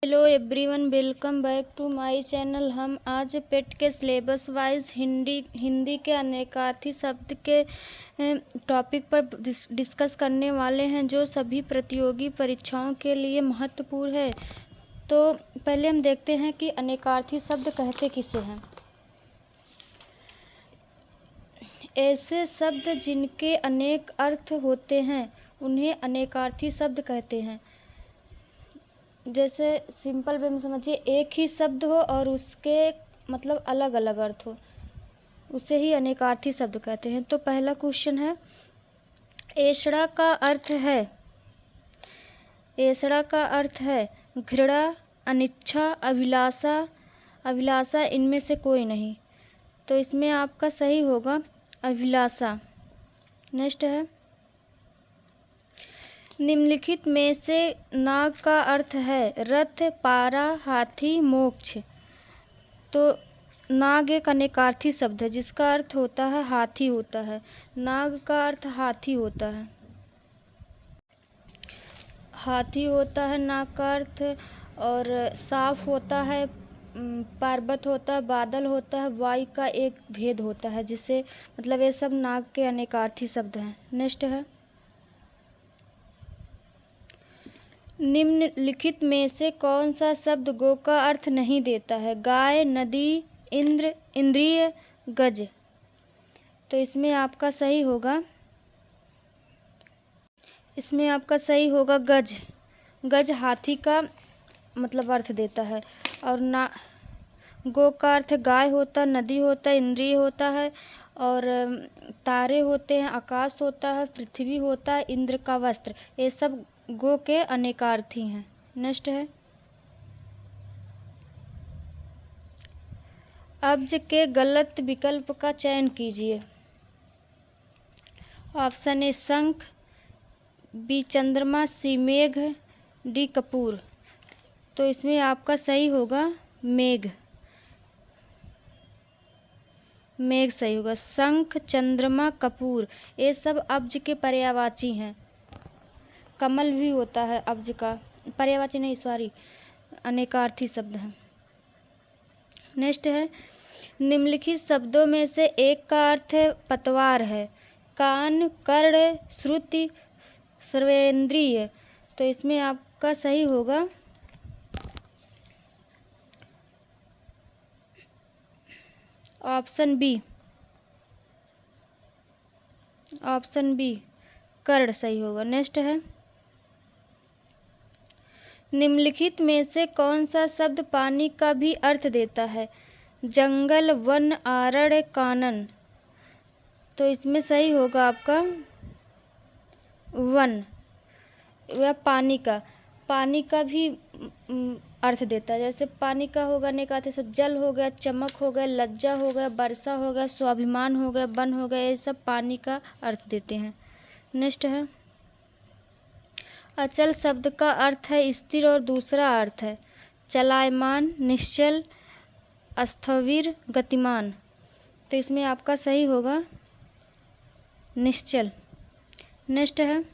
Hello everyone, welcome back to my channel. हम आज पेट के सिलेबस वाइज हिंदी के अनेकार्थी शब्द के टॉपिक पर डिस्कस करने वाले हैं, जो सभी प्रतियोगी परीक्षाओं के लिए महत्वपूर्ण है। तो पहले हम देखते हैं कि अनेकार्थी शब्द कहते किसे हैं। ऐसे शब्द जिनके अनेक अर्थ होते हैं उन्हें अनेकार्थी शब्द कहते हैं। जैसे सिंपल वे में समझिए, एक ही शब्द हो और उसके मतलब अलग अलग अर्थ हो, उसे ही अनेकार्थी शब्द कहते हैं। तो पहला क्वेश्चन है, ऐषणा का अर्थ है, ऐषणा का अर्थ है घृणा, अनिच्छा, अभिलाषा। अभिलाषा इनमें से कोई नहीं, तो इसमें आपका सही होगा अभिलाषा। नेक्स्ट है, निम्नलिखित में से नाग का अर्थ है रथ, पारा, हाथी, मोक्ष। तो नाग एक अनेकार्थी शब्द है जिसका अर्थ होता है हाथी होता है। नाग का अर्थ हाथी होता है, हाथी होता है नाग का अर्थ। और साफ होता है, पर्वत होता है, बादल होता है, वायु का एक भेद होता है, जिससे मतलब ये सब नाग के अनेकार्थी शब्द हैं। नेक्स्ट है, निम्नलिखित में से कौन सा शब्द गो का अर्थ नहीं देता है? गाय, नदी, इंद्र, इंद्रिय, गज। तो इसमें आपका सही होगा, इसमें आपका सही होगा गज। गज हाथी का मतलब अर्थ देता है। और ना गो का अर्थ गाय होता है, नदी होता है, इंद्रिय होता है, और तारे होते हैं, आकाश होता है, पृथ्वी होता है, इंद्र का वस्त्र। ये सब गो के अनेकार्थी हैं। नेक्स्ट है, अब्ज के गलत विकल्प का चयन कीजिए। ऑप्शन ए शंख, बी चंद्रमा, सी मेघ, डी कपूर। तो इसमें आपका सही होगा मेघ। मेघ सही होगा। शंख, चंद्रमा, कपूर ये सब अब्ज के पर्यायवाची हैं। कमल भी होता है अब्ज का, पर्यायवाची नहीं सॉरी, अनेकार्थी शब्द है। नेक्स्ट है, निम्नलिखित शब्दों में से एक का अर्थ पतवार है। कान, कर्ण, श्रुति, सर्वेंद्रिय। तो इसमें आपका सही होगा ऑप्शन बी, ऑप्शन बी कर्ण सही होगा। नेक्स्ट है, निम्नलिखित में से कौन सा शब्द पानी का भी अर्थ देता है? जंगल, वन, आरण्य, कानन। तो इसमें सही होगा आपका वन, या पानी का भी अर्थ देता है। जैसे पानी का होगा अनेकार्थी शब्द, जल हो गया, चमक हो गया, लज्जा हो गया, वर्षा हो गया, स्वाभिमान हो गया, वन हो गया, ये सब पानी का अर्थ देते हैं। नेक्स्ट है, अचल शब्द का अर्थ है स्थिर और दूसरा अर्थ है चलायमान, निश्चल, स्थविर, गतिमान। तो इसमें आपका सही होगा निश्चल। नेक्स्ट है,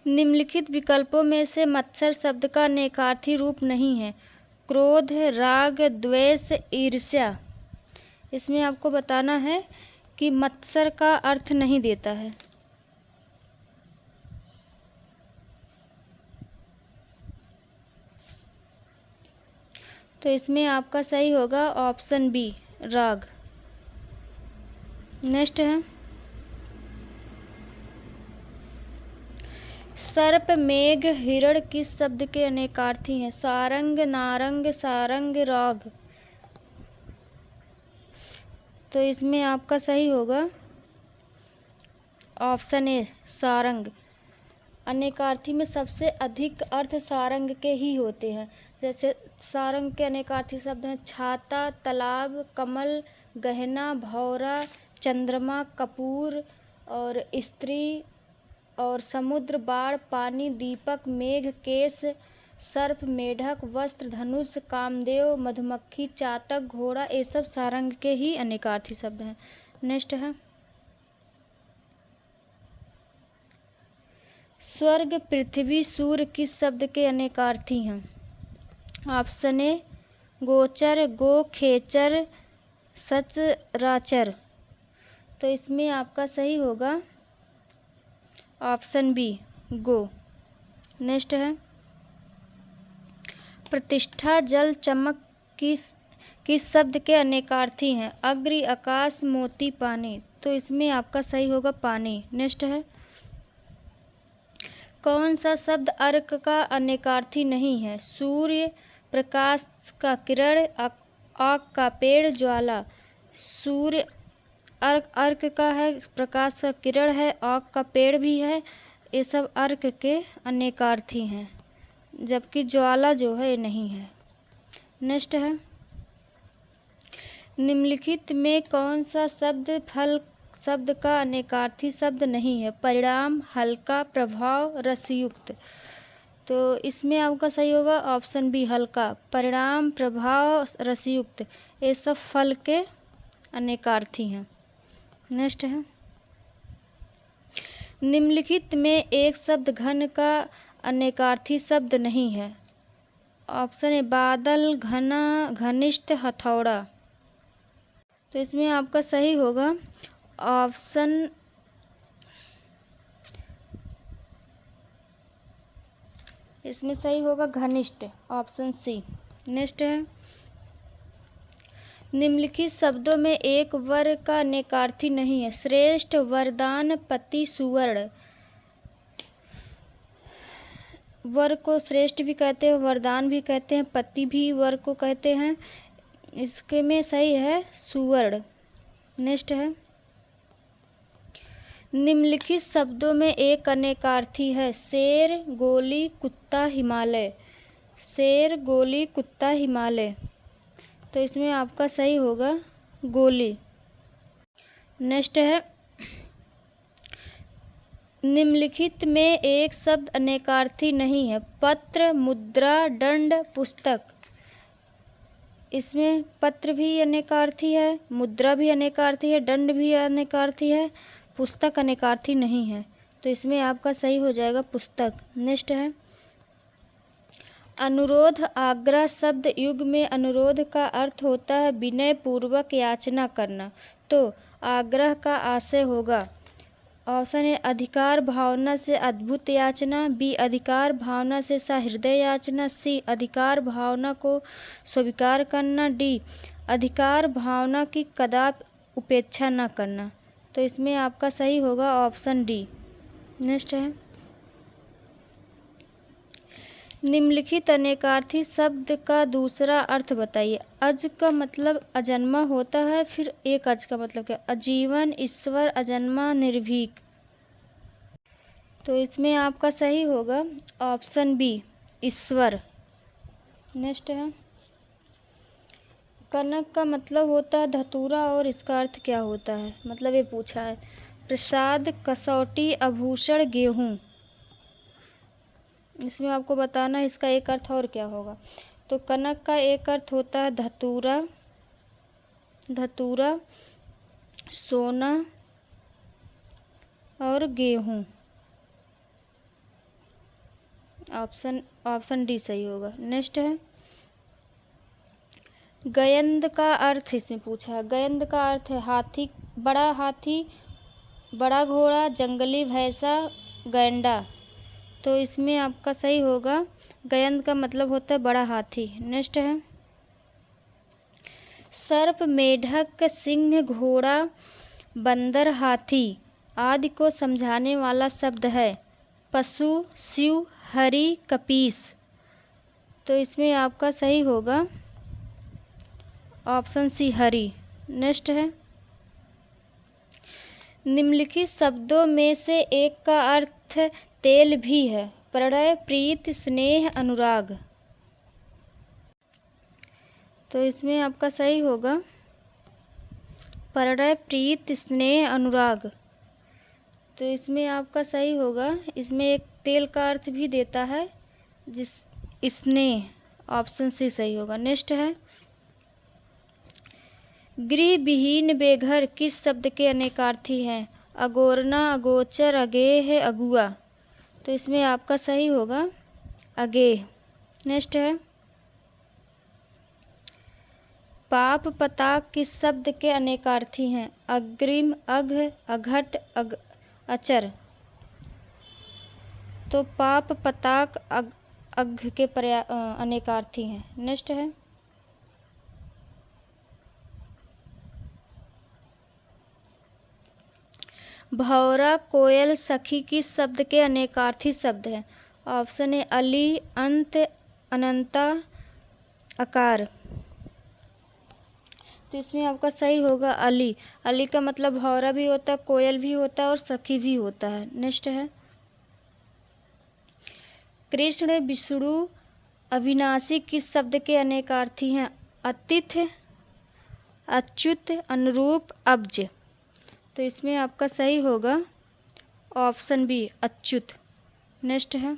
निम्नलिखित विकल्पों में से मत्सर शब्द का अनेकार्थी रूप नहीं है। क्रोध, राग, द्वेष, ईर्ष्या। इसमें आपको बताना है कि मत्सर का अर्थ नहीं देता है। तो इसमें आपका सही होगा ऑप्शन बी, राग। नेक्स्ट है, सर्प, मेघ, हिरण किस शब्द के अनेकार्थी हैं? सारंग, नारंग, सारंग, राग। तो इसमें आपका सही होगा ऑप्शन ए, सारंग। अनेकार्थी में सबसे अधिक अर्थ सारंग के ही होते हैं। जैसे सारंग के अनेकार्थी शब्द हैं छाता, तालाब, कमल, गहना, भौरा, चंद्रमा, कपूर, और स्त्री, और समुद्र, बाढ़, पानी, दीपक, मेघ, केश, सर्प, मेढक, वस्त्र, धनुष, कामदेव, मधुमक्खी, चातक, घोड़ा। ये सब सारंग के ही अनेकार्थी शब्द हैं। नेक्स्ट है, स्वर्ग, पृथ्वी, सूर्य किस शब्द के अनेकार्थी हैं? ऑप्शन ए गोचर, गो, खेचर, सचराचर। तो इसमें आपका सही होगा ऑप्शन बी गो। नेक्स्ट है प्रतिष्ठा, जल, चमक किस शब्द के अनेकार्थी हैं? अग्नि, आकाश, मोती, पानी। तो इसमें आपका सही होगा पानी। नेक्स्ट है कौन सा शब्द अर्क का अनेकार्थी नहीं है? सूर्य, प्रकाश का किरण, आग का पेड़, ज्वाला। सूर्य अर्क का है, प्रकाश का किरण है, आग का पेड़ भी है, ये सब अर्क के अनेकार्थी हैं, जबकि ज्वाला जो है ये नहीं है। नेक्स्ट है निम्नलिखित में कौन सा शब्द फल शब्द का अनेकार्थी शब्द नहीं है? परिणाम, हल्का, प्रभाव, रसयुक्त। तो इसमें आपका सही होगा ऑप्शन बी हल्का। परिणाम, प्रभाव, रसयुक्त ये सब फल के अनेकार्थी हैं। नेक्स्ट है निम्नलिखित में एक शब्द घन का अनेकार्थी शब्द नहीं है? ऑप्शन ए बादल, घना, घनिष्ठ, हथौड़ा। तो इसमें आपका सही होगा ऑप्शन इसमें सही होगा घनिष्ठ, ऑप्शन सी। नेक्स्ट है निम्नलिखित शब्दों में एक वर का अनेकार्थी नहीं है? श्रेष्ठ, वरदान, पति, सुवर्ण। वर को श्रेष्ठ भी कहते हैं, वरदान भी कहते हैं, पति भी वर को कहते हैं। इसके में सही है सुवर्ण। नेक्स्ट है निम्नलिखित शब्दों में एक अनेकार्थी है? शेर, गोली, कुत्ता, हिमालय। शेर, गोली, कुत्ता, हिमालय। तो इसमें आपका सही होगा गोली। नेक्स्ट है निम्नलिखित में एक शब्द अनेकार्थी नहीं है? पत्र, मुद्रा, दंड, पुस्तक। इसमें पत्र भी अनेकार्थी है, मुद्रा भी अनेकार्थी है, दंड भी अनेकार्थी है, पुस्तक अनेकार्थी नहीं है। तो इसमें आपका सही हो जाएगा पुस्तक। नेक्स्ट है अनुरोध, आग्रह शब्द युग में अनुरोध का अर्थ होता है विनय पूर्वक याचना करना। तो आग्रह का आशय होगा ऑप्शन ए अधिकार भावना से अद्भुत याचना, बी अधिकार भावना से सहृदय याचना, सी अधिकार भावना को स्वीकार करना, डी अधिकार भावना की कदापि उपेक्षा न करना। तो इसमें आपका सही होगा ऑप्शन डी। नेक्स्ट है निम्नलिखित अनेकार्थी शब्द का दूसरा अर्थ बताइए। अज का मतलब अजन्मा होता है, फिर एक अज का मतलब क्या? अजीवन, ईश्वर, अजन्मा, निर्भीक। तो इसमें आपका सही होगा ऑप्शन बी ईश्वर। नेक्स्ट है कनक का मतलब होता है धतूरा और इसका अर्थ क्या होता है? मतलब ये पूछा है प्रसाद, कसौटी, आभूषण, गेहूँ। इसमें आपको बताना है इसका एक अर्थ और क्या होगा। तो कनक का एक अर्थ होता है धतूरा, धतूरा, सोना और गेहूँ। ऑप्शन डी सही होगा। नेक्स्ट है गयंद का अर्थ इसमें पूछा है। गयंद का अर्थ है हाथी, बड़ा घोड़ा, जंगली भैंसा, गैंडा। तो इसमें आपका सही होगा गयंद का मतलब होता है बड़ा हाथी। नेक्स्ट है सर्प, मेढक, सिंह, घोड़ा, बंदर, हाथी आदि को समझाने वाला शब्द है पशु, शिव, हरि, कपीस। तो इसमें आपका सही होगा ऑप्शन सी हरि। नेक्स्ट है निम्नलिखित शब्दों में से एक का अर्थ तेल भी है? प्रणय, प्रीत, स्नेह, अनुराग। तो इसमें आपका सही होगा प्रणय, प्रीत, स्नेह, अनुराग। तो इसमें आपका सही होगा इसमें एक तेल का अर्थ भी देता है जिस स्नेह, ऑप्शन सी सही होगा। नेक्स्ट है गृह विहीन बेघर किस शब्द के अनेकार्थी हैं? अगोरना, अगोचर, अगेह, अगुआ। तो इसमें आपका सही होगा अगे। नेक्स्ट है, पाप पताक किस शब्द के अनेकार्थी हैं? अग्रिम, अघ, अघट, अचर। तो पाप पताक अघ के अनेकार्थी हैं। नेक्स्ट है, भौरा, कोयल, सखी किस शब्द के अनेकार्थी शब्द हैं? ऑप्शन ए अली, अंत, अनंता, आकार। तो इसमें आपका सही होगा अली। अली का मतलब भौरा भी होता है, कोयल भी होता है और सखी भी होता है। नेक्स्ट है, कृष्ण, विष्णु, अविनाशी किस शब्द के अनेकार्थी हैं? अतिथ, अच्युत, अनुरूप, अब्ज। तो इसमें आपका सही होगा ऑप्शन बी, अच्युत। नेक्स्ट है,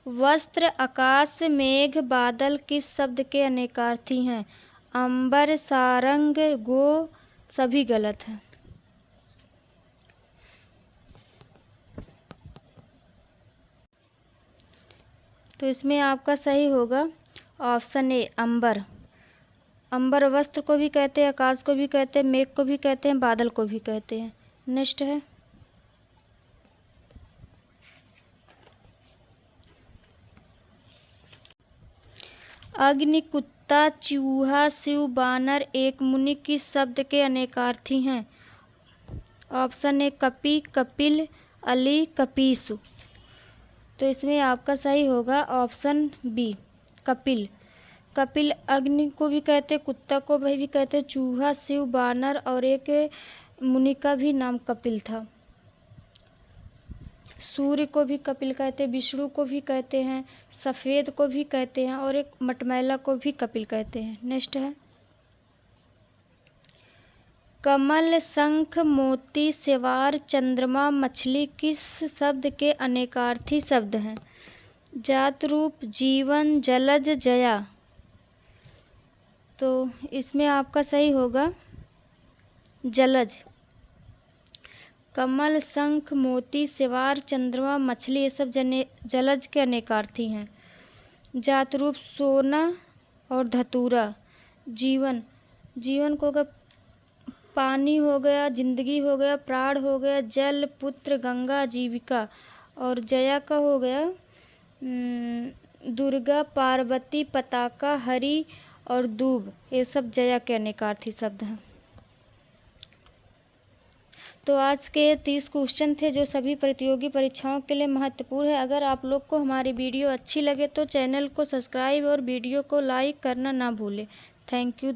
वस्त्र, आकाश, मेघ, बादल किस शब्द के अनेकार्थी हैं? अंबर, सारंग, गो, सभी गलत हैं। तो इसमें आपका सही होगा ऑप्शन ए, अंबर। अंबर वस्त्र को भी कहते हैं, आकाश को भी कहते हैं, मेघ को भी कहते हैं, बादल को भी कहते हैं। नेक्स्ट है, अग्नि, कुत्ता, चूहा, शिव, बानर, एक मुनि किस शब्द के अनेकार्थी हैं? ऑप्शन ए कपि, कपिल, अली, कपीसु। तो इसमें आपका सही होगा ऑप्शन बी, कपिल। कपिल अग्नि को भी कहते, कुत्ता को भी कहते, चूहा, शिव, बानर और एक मुनि का भी नाम कपिल था। सूर्य को भी कपिल कहते, विष्णु को भी कहते हैं, सफ़ेद को भी कहते हैं और एक मटमैला को भी कपिल कहते हैं। नेक्स्ट है, कमल, शंख, मोती, सेवार, चंद्रमा, मछली किस शब्द के अनेकार्थी शब्द हैं? जात, रूप, जीवन, जलज, जया। तो इसमें आपका सही होगा जलज। कमल, शंख, मोती, सेवार, चंद्रमा, मछली ये सब जलज के अनेकार्थी हैं। जात, रूप, सोना और धतूरा। जीवन, जीवन को अगर पानी हो गया, जिंदगी हो गया, प्राण हो गया, जल, पुत्र, गंगा, जीविका। और जया का हो गया दुर्गा, पार्वती, पताका, हरि और दूब। ये सब जया के अनेकार्थी शब्द हैं। तो आज के 30 क्वेश्चन थे जो सभी प्रतियोगी परीक्षाओं के लिए महत्वपूर्ण है। अगर आप लोग को हमारी वीडियो अच्छी लगे तो चैनल को सब्सक्राइब और वीडियो को लाइक करना ना भूलें। Thank you.